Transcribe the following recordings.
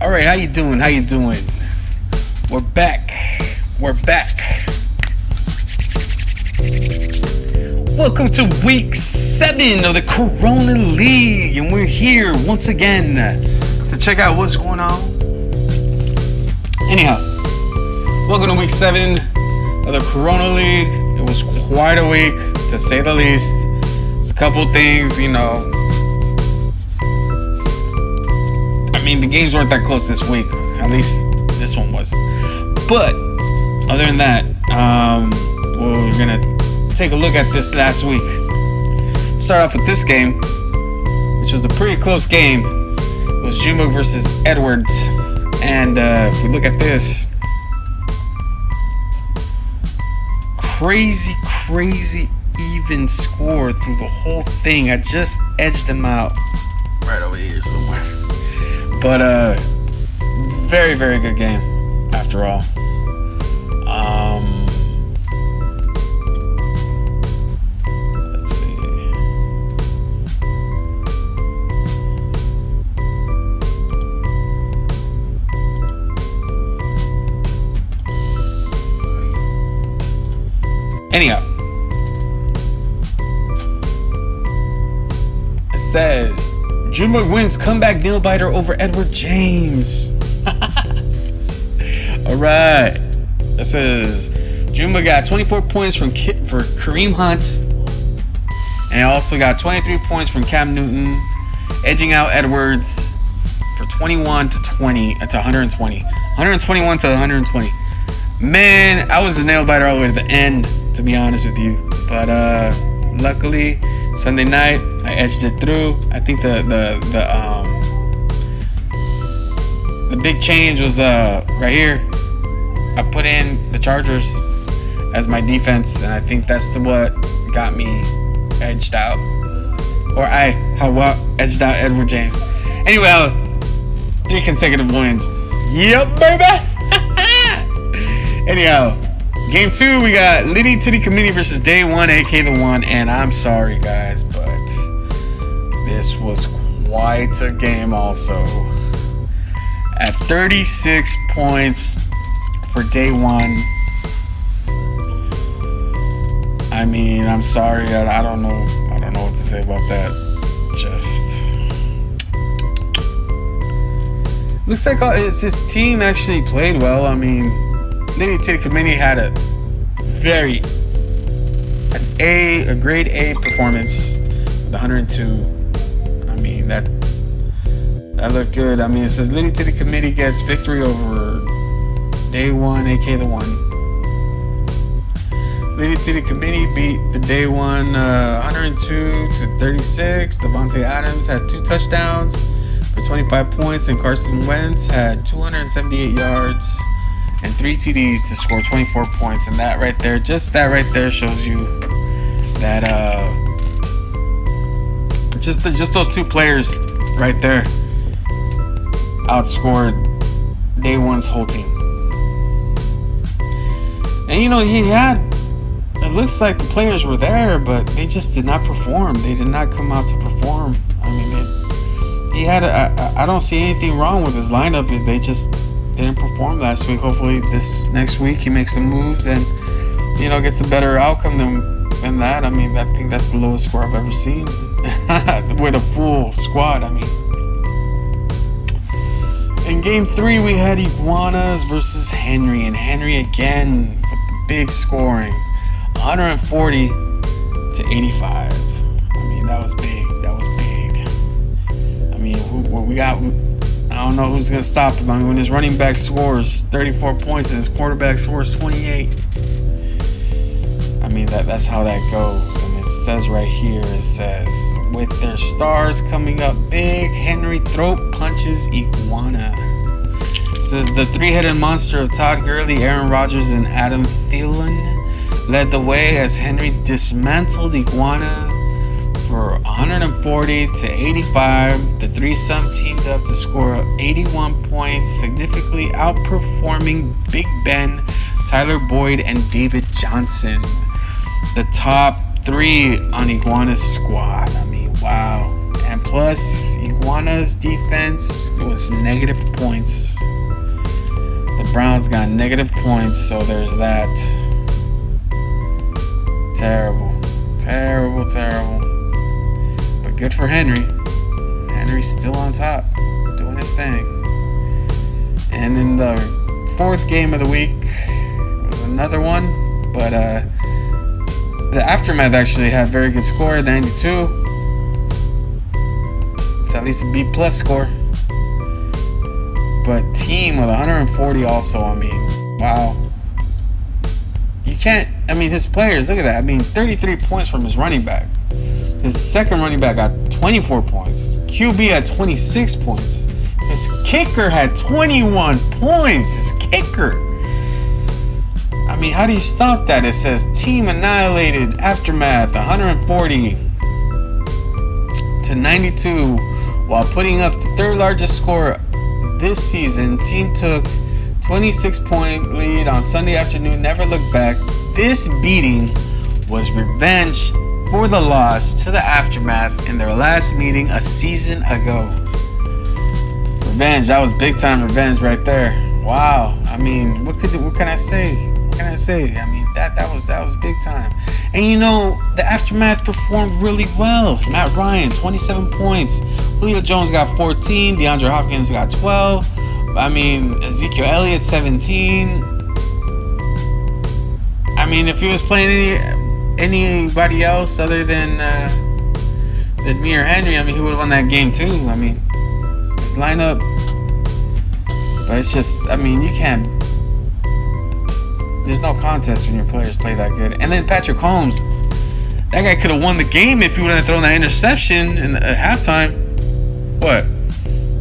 All right, how you doing? How you doing? We're back. We're back. Welcome to week 7 of the Corona League, and we're here once again to check out what's going on. Anyhow, welcome to week 7 of the Corona League. It was quite a week, to say the least. It's a couple things, I mean, the games weren't that close this week. At least this one was. But other than that, we're gonna take a look at this last week. Start off with this game, which was a pretty close game. It was Juma versus Edwards, and if we look at this, crazy even score through the whole thing. I just edged them out right over here somewhere. But very good game after all. Let's see. Anyhow, it says Juma wins comeback nail biter over Edward James. Alright. It says Juma got 24 points for Kareem Hunt. And also got 23 points from Cam Newton, edging out Edwards for 21 to 120. 121 to 120. Man, I was a nail biter all the way to the end, to be honest with you. But luckily, Sunday night I edged it through. I think the big change was right here. I put in the Chargers as my defense, and I think that's what got me edged out. Or edged out Edward James. Anyway, 3 consecutive wins. Yep, baby. Anyhow, game 2, we got Liddy Titty Committee versus Day One, aka The One, and I'm sorry guys, but this was quite a game also. At 36 points for Day One. I mean, I'm sorry, I don't know what to say about that. Just looks like his team actually played well. I mean, Liddy Titty Committee had a grade A performance with 102. I mean, that looked good. I mean, it says Liddy Titty Committee gets victory over Day One, aka The One. Liddy Titty Committee beat the Day One 102 to 36. Devontae Adams had 2 touchdowns for 25 points, and Carson Wentz had 278 yards and 3 TDs to score 24 points. And that right there shows you that just those 2 players right there outscored Day One's whole team. And it looks like the players were there, but they just did not perform. They did not come out to perform. I mean, I don't see anything wrong with his lineup. They just didn't perform last week. Hopefully this next week he makes some moves and gets a better outcome than that. I mean, I think that's the lowest score I've ever seen with a full squad. I mean, in game 3 we had Iguanas versus Henry, and Henry again with the big scoring, 140 to 85. I mean, that was big. I mean, I don't know who's going to stop him. I mean, when his running back scores 34 points and his quarterback scores 28, I mean, that's how that goes. And it says right here, with their stars coming up big, Henry throat punches Iguana. It says the 3-headed monster of Todd Gurley, Aaron Rodgers, and Adam Thielen led the way as Henry dismantled Iguana for 140 to 85. The threesome teamed up to score 81 points, significantly outperforming Big Ben, Tyler Boyd, and David Johnson, the top 3 on Iguana's squad. I mean, wow. And plus, Tijuana's defense was negative points. The Browns got negative points, so there's that. Terrible. But good for Henry. Henry's still on top, doing his thing. And in the fourth game of the week was another one, but the Aftermath actually had a very good score at 92. It's at least a B+ score. But Team with 140 also, I mean, wow. You can't, I mean, his players, look at that. I mean, 33 points from his running back. His second running back got 24 points. His QB had 26 points. His kicker had 21 points. His kicker. I mean, how do you stop that? It says Team annihilated Aftermath 140 to 92 while putting up the third largest score this season. Team took 26-point lead on Sunday afternoon, never looked back. This beating was revenge for the loss to the Aftermath in their last meeting a season ago. Revenge, that was big time revenge right there. Wow. I mean, what can I say? I mean, that was big time. And you know, the Aftermath performed really well. Matt Ryan, 27 points. Julio Jones got 14. DeAndre Hopkins got 12. I mean, Ezekiel Elliott, 17. I mean, if he was playing anybody else other than me or Henry, I mean, he would have won that game too. I mean, his lineup. But it's just, I mean, you can't. There's no contest when your players play that good. And then Patrick Holmes, that guy could have won the game if he wouldn't have thrown that interception in the halftime. What?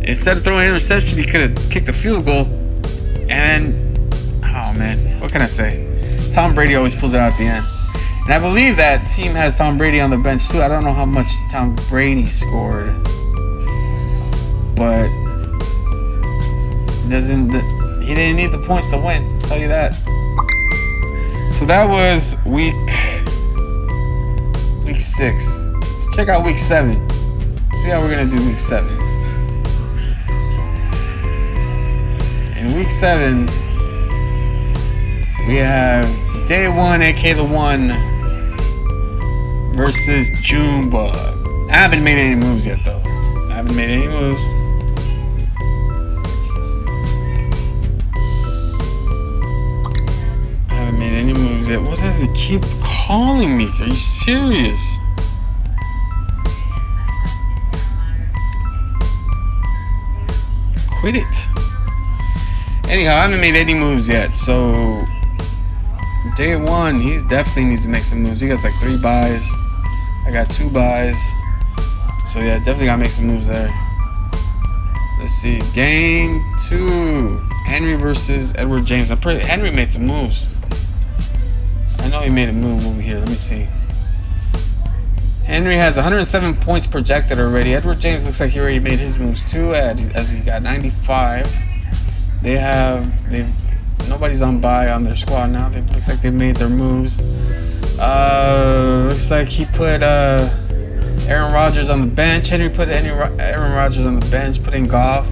Instead of throwing an interception, he could have kicked a field goal. And, oh man, what can I say? Tom Brady always pulls it out at the end. And I believe that team has Tom Brady on the bench too. I don't know how much Tom Brady scored, but he didn't need the points to win. I'll tell you that. So that was week 6. Let's check out week 7. See how we're gonna do week 7. In week 7, we have Day 1, aka the One, versus Junebug. I haven't made any moves yet, though. I haven't made any moves. What does it keep calling me? Are you serious? Quit it. Anyhow, I haven't made any moves yet, so Day 1, he definitely needs to make some moves. He got like 3 buys. I got 2 buys. So yeah, definitely gotta make some moves there. Let's see. Game 2. Henry versus Edward James. Henry made some moves. I know he made a move over here. Let me see. Henry has 107 points projected already. Edward James looks like he already made his moves too, as he got 95. Nobody's on bye on their squad now. Looks like they made their moves. Looks like he put Aaron Rodgers on the bench. Henry put Aaron Rodgers on the bench. Put in Goff.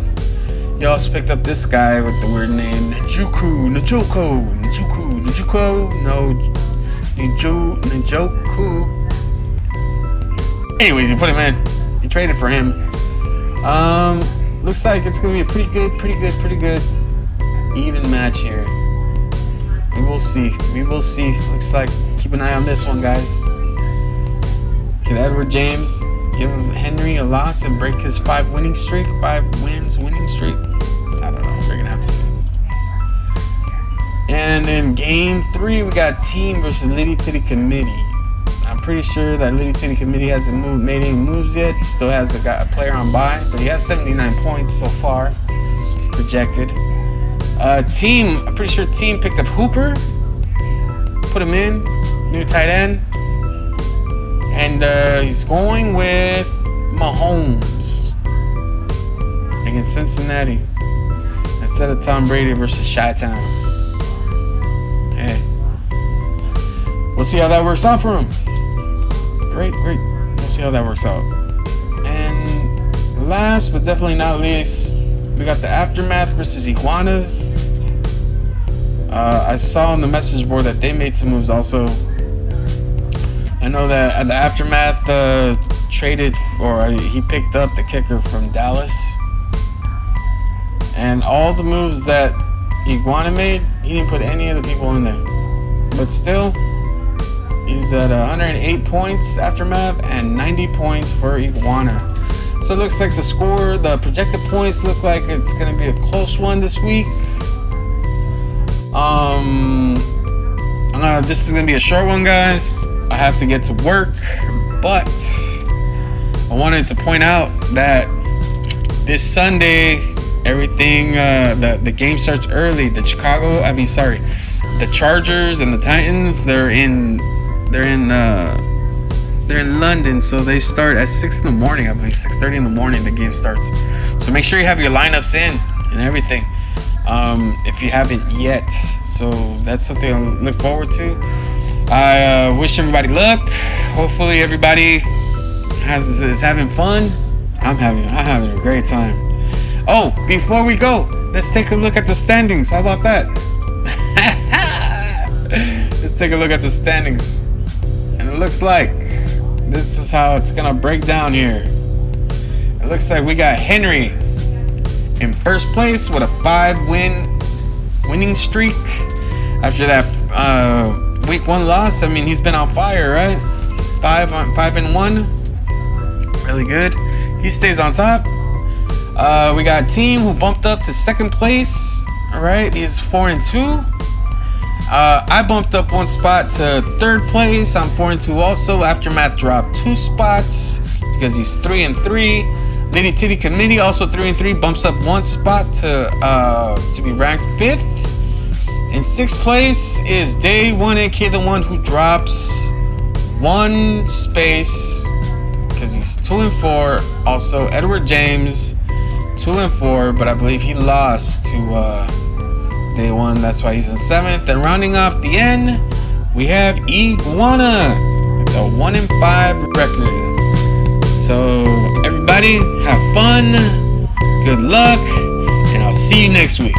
He also picked up this guy with the weird name, Njoku. Anyways, he put him in. He traded for him. Looks like it's gonna be a pretty good even match here. We will see. Looks like, keep an eye on this one, guys. Can Edward James give Henry a loss and break his 5 winning streak? 5 wins winning streak? I don't know. We're gonna have to see. And in game 3, we got Team versus Litty Titty Committee. I'm pretty sure that Litty Titty Committee hasn't made any moves yet. Still has a player on bye, but he has 79 points so far projected. Team, I'm pretty sure Team picked up Hooper, put him in, new tight end, and he's going with Mahomes against Cincinnati instead of Tom Brady versus Chi-Town. Hey, we'll see how that works out for him. Great. We'll see how that works out. And last but definitely not least, we got the Aftermath versus Iguanas. I saw on the message board that they made some moves also. I know that the Aftermath traded, or he picked up the kicker from Dallas. And all the moves that Iguana made, he didn't put any of the people in there. But still, he's at 108 points, Aftermath, and 90 points for Iguana. So it looks like the score, the projected points look like it's going to be a close one this week. This is going to be a short one, guys. I have to get to work, but I wanted to point out that this Sunday, everything, the game starts early. The Chargers and the Titans, they're in London, so they start at 6 in the morning, I believe. 6:30 in the morning the game starts. So make sure you have your lineups in and everything, if you haven't yet. So that's something I look forward to. I wish everybody luck. Hopefully everybody is having fun. I'm having a great time. Oh, before we go, let's take a look at the standings. How about that? Let's take a look at the standings. And it looks like this is how it's gonna break down here. It looks like we got Henry in first place with a 5-winning streak. After that week 1 loss, I mean, he's been on fire, right? 5-1, really good. He stays on top. We got Team who bumped up to second place. All right, he's 4-2. I bumped up 1 spot to third place. I'm 4-2 also. Aftermath dropped 2 spots because he's 3-3. Litty Titty Committee also 3-3, bumps up 1 spot to be ranked 5th. In 6th place is Day 1AK, the one who drops 1 space because he's 2-4. Also Edward James 2-4, but I believe he lost to Day 1. That's why he's in 7th. And rounding off the end, we have Iguana with a 1-5 record. So everybody have fun, good luck, and I'll see you next week.